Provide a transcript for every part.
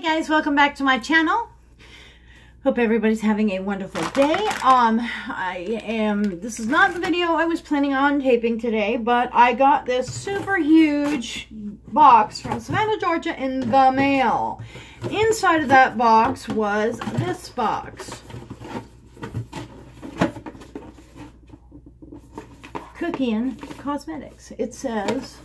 Hi guys, welcome back to my channel. Hope everybody's having a wonderful day. This is not the video I was planning on taping today, but I got this super huge box from Savannah, Georgia in the mail. Inside of that box was this box. Kuckian Cosmetics. It says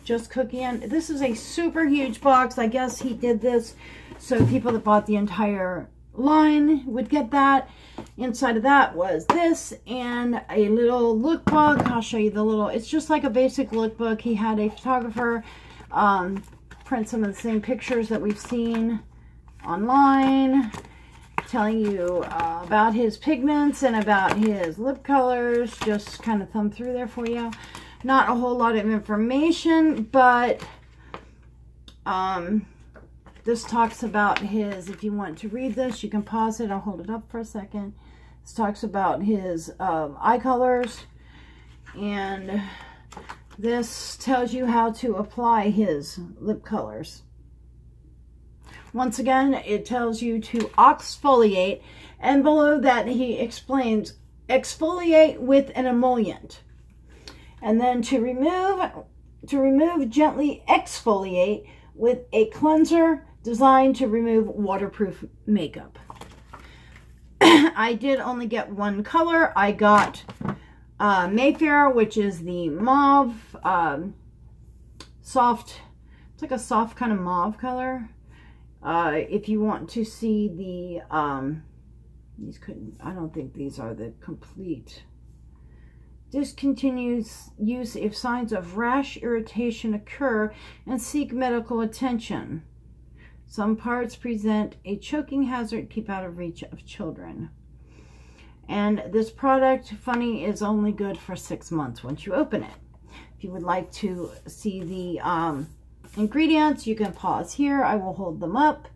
just Kuckian. This is a super huge box. I guess he did this so people that bought the entire line would get that. Inside of that was this and a little lookbook. I'll show you the little, it's just like a basic lookbook. He had a photographer print some of the same pictures that we've seen online, telling you about his pigments and about his lip colors. Just kind of thumb through there for you. Not a whole lot of information, but this talks about his, if you want to read this, you can pause it. I'll hold it up for a second. This talks about his eye colors, and this tells you how to apply his lip colors. Once again, it tells you to exfoliate, and below that he explains exfoliate with an emollient. And then to remove, gently exfoliate with a cleanser designed to remove waterproof makeup. I did only get one color. I got Mayfair, which is the mauve, soft, it's like a soft kind of mauve color. If you want to see the, these couldn't, I don't think these are the complete. Discontinues use if signs of rash irritation occur and seek medical attention. Some parts present a choking hazard. Keep out of reach of children. And this product, funny, is only good for 6 months once you open it. If you would like to see the ingredients, you can pause here. I will hold them up.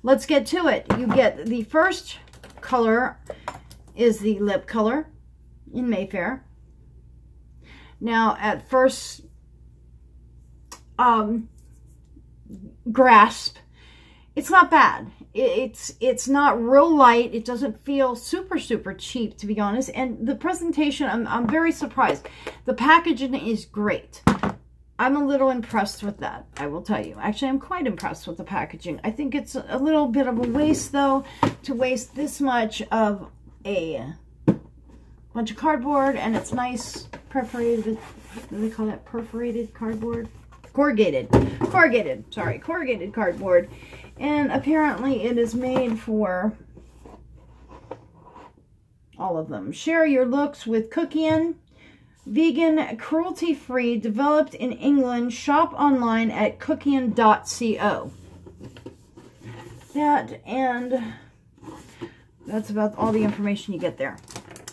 Let's get to it. You get the first color is the lip color in Mayfair. Now, at first grasp, it's not bad. It's not real light. It doesn't feel super cheap, to be honest. And the presentation, I'm very surprised. The packaging is great. I'm a little impressed with that, I will tell you. Actually, I'm quite impressed with the packaging. I think it's a little bit of a waste, though, to waste this much of a bunch of cardboard, and it's nice perforated, what do they call that? Perforated cardboard? Corrugated cardboard. And apparently it is made for all of them. Share your looks with Kuckian. Vegan, cruelty-free, developed in England. Shop online at kuckian.co. That, and that's about all the information you get there.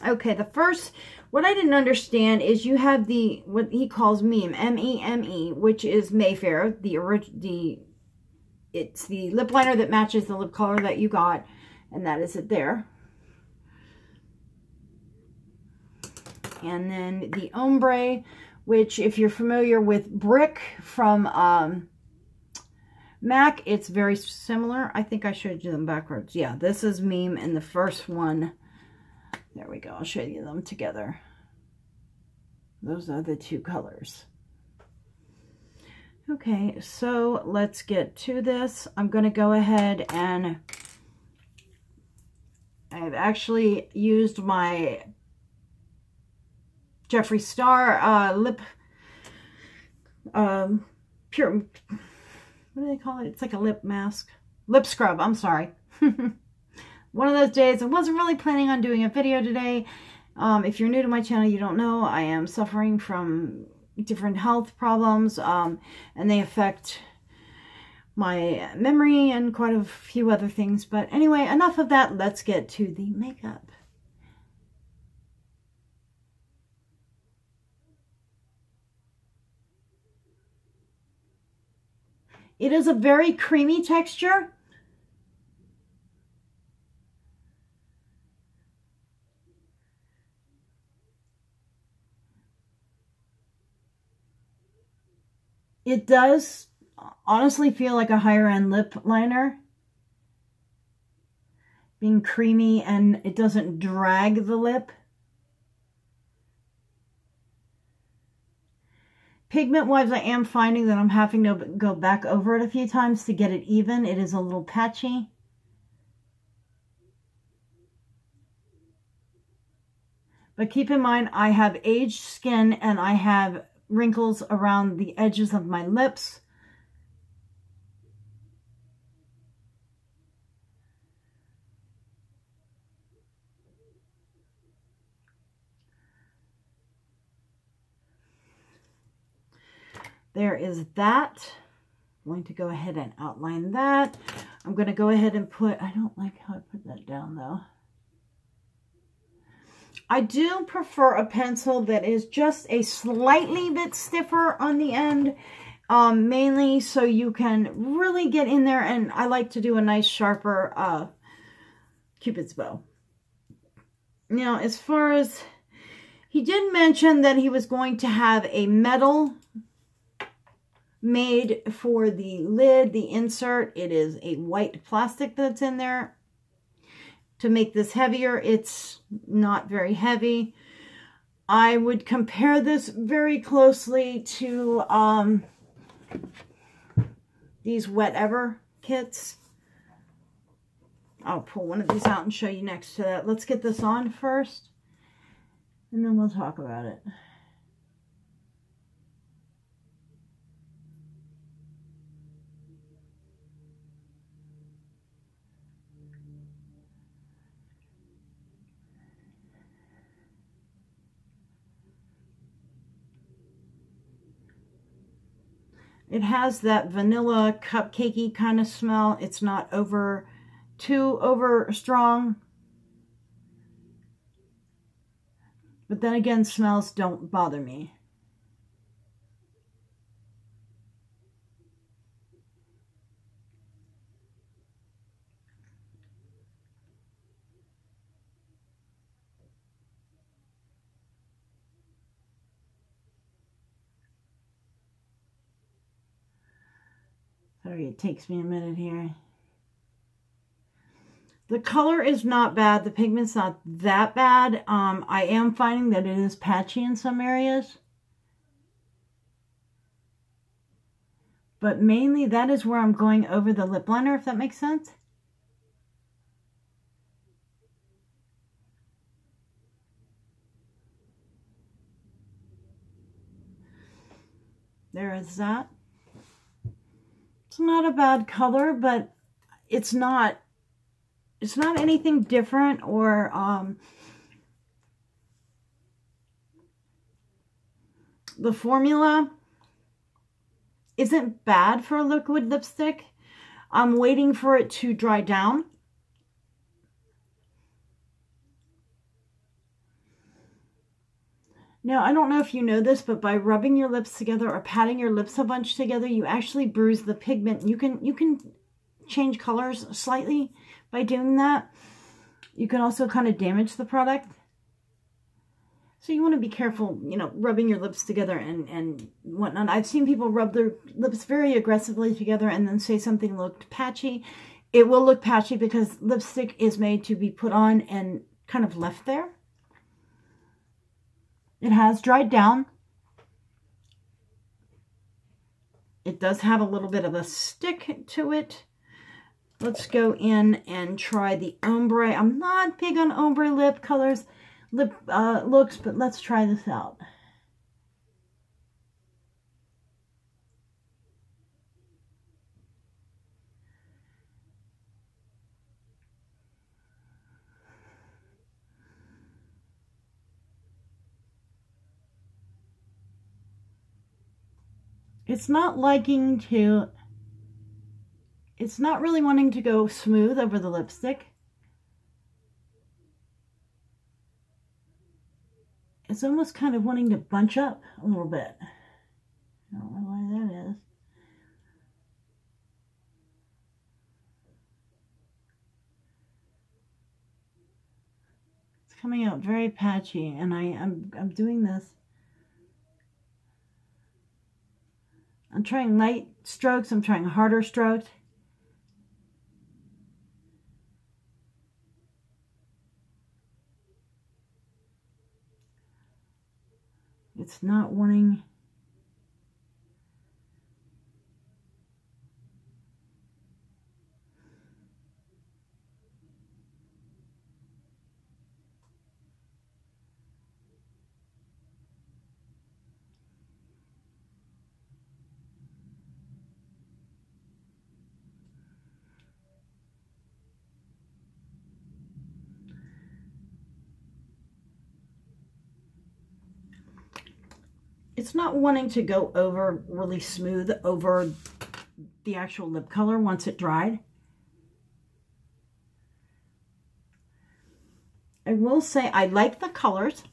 Okay, the first, what I didn't understand is you have the, what he calls meme, M-E-M-E, which is Mayfair, it's the lip liner that matches the lip color that you got, and that is it there. And then the Ombre, which if you're familiar with Brick from MAC, it's very similar. I think I showed you them backwards. Yeah, this is meme, and the first one, there we go. I'll show you them together. Those are the two colors. Okay, so let's get to this. I'm going to go ahead and I've actually used my Jeffree Star lip pure, what do they call it? It's like a lip mask. Lip scrub, I'm sorry. One of those days. I wasn't really planning on doing a video today. If you're new to my channel, you don't know, I am suffering from different health problems, and they affect my memory and quite a few other things. But anyway, enough of that. Let's get to the makeup. It is a very creamy texture. It does honestly feel like a higher end lip liner. Being creamy, and it doesn't drag the lip. Pigment wise, I am finding that I'm having to go back over it a few times to get it even. It is a little patchy. But keep in mind, I have aged skin and I have wrinkles around the edges of my lips. There is that. I'm going to go ahead and outline that. I'm going to go ahead and put, I don't like how I put that down though. I do prefer a pencil that is just a slightly bit stiffer on the end, mainly so you can really get in there, and I like to do a nice sharper Cupid's bow. Now, as far as, he did mention that he was going to have a metal made for the lid, the insert. It is a white plastic that's in there. To make this heavier, it's not very heavy. I would compare this very closely to these Whatever kits. I'll pull one of these out and show you next to that. Let's get this on first, and then we'll talk about it. It has that vanilla cupcakey kind of smell. It's not too over strong. But then again, smells don't bother me. Sorry, it takes me a minute here. The color is not bad. The pigment's not that bad. I am finding that it is patchy in some areas. But mainly that is where I'm going over the lip liner, if that makes sense. There is that. It's not a bad color, but it's not anything different or the formula isn't bad for a liquid lipstick. I'm waiting for it to dry down. Now, I don't know if you know this, but by rubbing your lips together or patting your lips a bunch together, you actually bruise the pigment. You can change colors slightly by doing that. You can also kind of damage the product. So you want to be careful, you know, rubbing your lips together and whatnot. I've seen people rub their lips very aggressively together and then say something looked patchy. It will look patchy because lipstick is made to be put on and kind of left there. It has dried down. It does have a little bit of a stick to it. Let's go in and try the Ombre. I'm not big on Ombre lip colors, lip looks, but let's try this out. It's not really wanting to go smooth over the lipstick. It's almost kind of wanting to bunch up a little bit. I don't know why that is. It's coming out very patchy, and I'm doing this. I'm trying light strokes. I'm trying harder strokes. It's not wanting. It's not wanting to go over really smooth over the actual lip color once it dried. I will say I like the colors.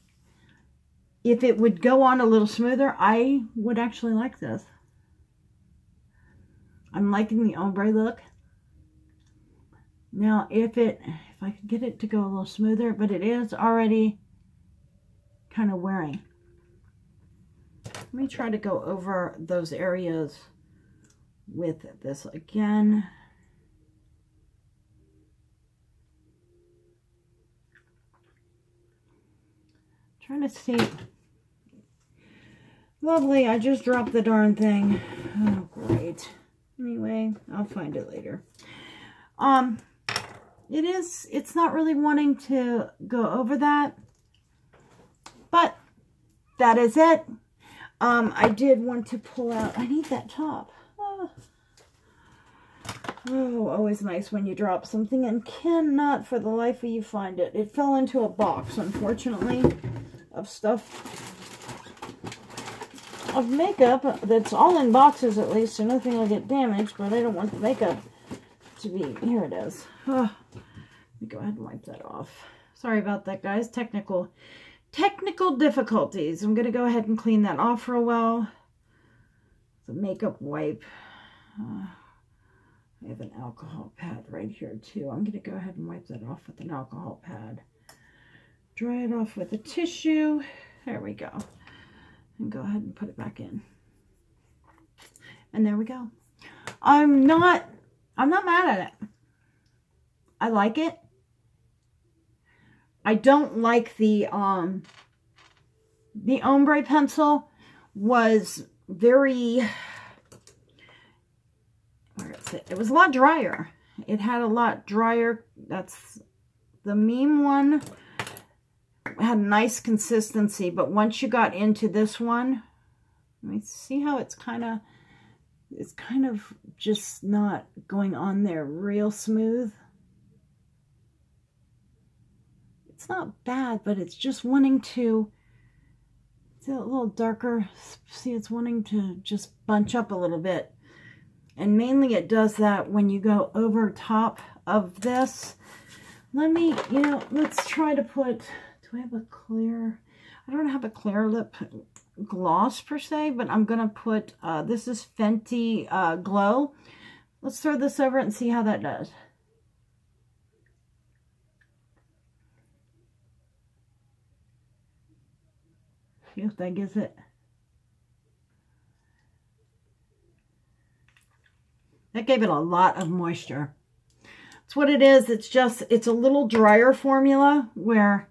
If it would go on a little smoother, I would actually like this. I'm liking the ombre look. Now, if I could get it to go a little smoother, but it is already kind of wearing. Let me try to go over those areas with this again. Trying to see. Lovely, I just dropped the darn thing. Oh, great. Anyway, I'll find it later. It's not really wanting to go over that, but that is it. I did want to pull out, I need that top. Oh, always nice when you drop something and cannot for the life of you find it. It fell into a box, unfortunately, of stuff, of makeup that's all in boxes at least, so nothing will get damaged, but I don't want the makeup to be, here it is. Oh, let me go ahead and wipe that off. Sorry about that, guys. Technical difficulties. I'm going to go ahead and clean that off real well. The makeup wipe. I have an alcohol pad right here too. I'm going to go ahead and wipe that off with an alcohol pad. Dry it off with a tissue. There we go. And go ahead and put it back in. And there we go. I'm not mad at it. I like it. I don't like the ombre pencil was very, where is it? It was a lot drier. It had a lot drier. That's the Meme one. It had nice consistency, but once you got into this one, let me see how it's kind of just not going on there real smooth. It's not bad, but it's just wanting to, it's a little darker. See, it's wanting to just bunch up a little bit. And mainly it does that when you go over top of this. Let me, let's try to put, do I have a clear, I don't have a clear lip gloss per se, but I'm going to put, this is Fenty Glow. Let's throw this over and see how that does. See if that gives it. That gave it a lot of moisture. That's what it is. It's just, it's a little drier formula where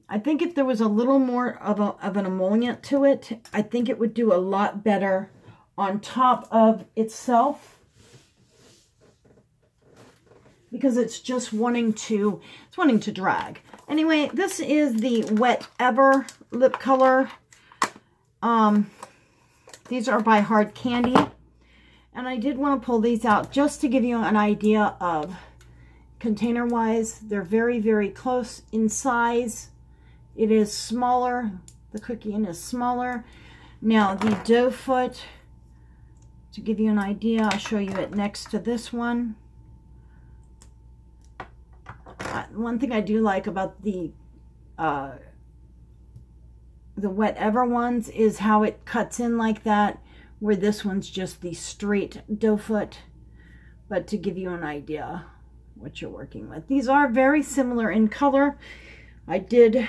I think if there was a little more of an emollient to it, I think it would do a lot better on top of itself. Because it's just wanting to, drag. Anyway, this is the Wet Ever lip color. These are by Hard Candy. And I did want to pull these out just to give you an idea of container-wise. They're very, very close in size. It is smaller. The Kuckian is smaller. Now, the doe foot, to give you an idea, I'll show you it next to this one. One thing I do like about the Wet Ever ones is how it cuts in like that, where this one's just the straight doe foot. But to give you an idea what you're working with. These are very similar in color. I did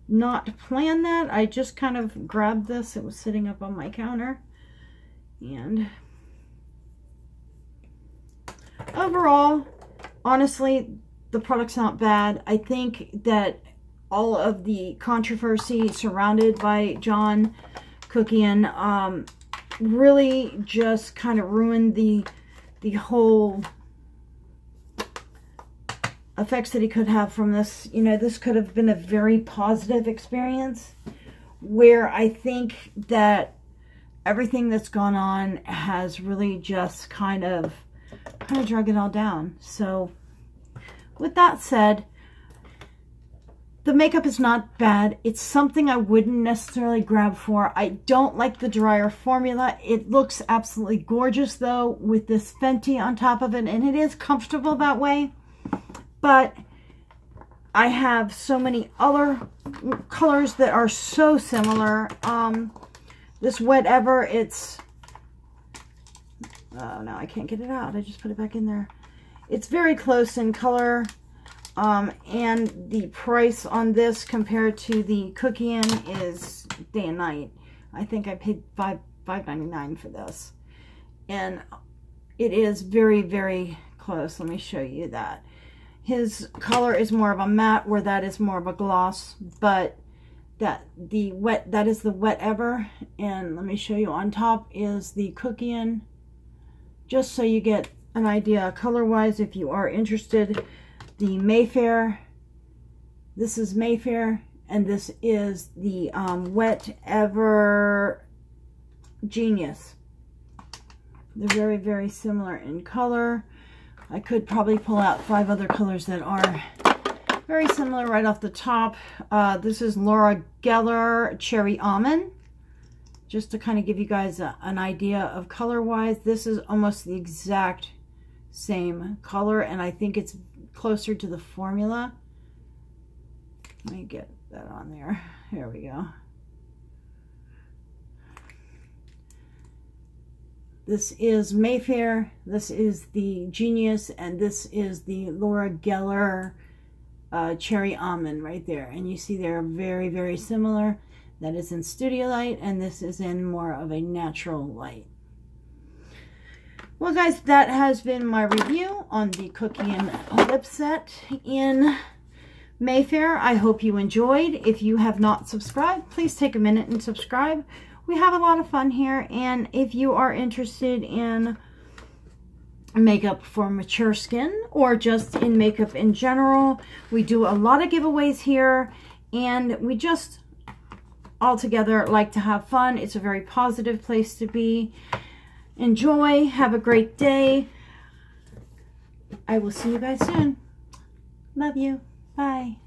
not plan that. I just kind of grabbed this. It was sitting up on my counter. And overall, honestly, the product's not bad. I think that all of the controversy surrounded by John Kuckian really just kind of ruined the whole effects that he could have from this. You know, this could have been a very positive experience, where I think that everything that's gone on has really just kind of drug it all down. So with that said, the makeup is not bad. It's something I wouldn't necessarily grab for. I don't like the drier formula. It looks absolutely gorgeous though with this Fenty on top of it, and it is comfortable that way. But I have so many other colors that are so similar. This Whatever, it's, oh no, I can't get it out. I just put it back in there. It's very close in color. And the price on this compared to the Kuckian is day and night. I think I paid $5.99 for this. And it is very, very close. Let me show you that. His color is more of a matte, where that is more of a gloss, but that is the Whatever. And let me show you, on top is the Kuckian, just so you get an idea color-wise if you are interested. The Mayfair, this is Mayfair, and this is the Whatever Genius. They're very, very similar in color. I could probably pull out 5 other colors that are very similar right off the top. This is Laura Geller Cherry Almond. Just to kind of give you guys an idea of color-wise, this is almost the exact same color, and I think it's closer to the formula. Let me get that on there. Here we go. This is Mayfair, this is the Genius, and this is the Laura Geller Cherry Almond right there. And you see they're very, very similar. That is in Studio Light, and this is in more of a natural light. Well, guys, that has been my review on the Kuckian lip set in Mayfair. I hope you enjoyed. If you have not subscribed, please take a minute and subscribe. We have a lot of fun here, and if you are interested in makeup for mature skin or just in makeup in general, we do a lot of giveaways here, and we just all together like to have fun. It's a very positive place to be. Enjoy. Have a great day. I will see you guys soon. Love you. Bye.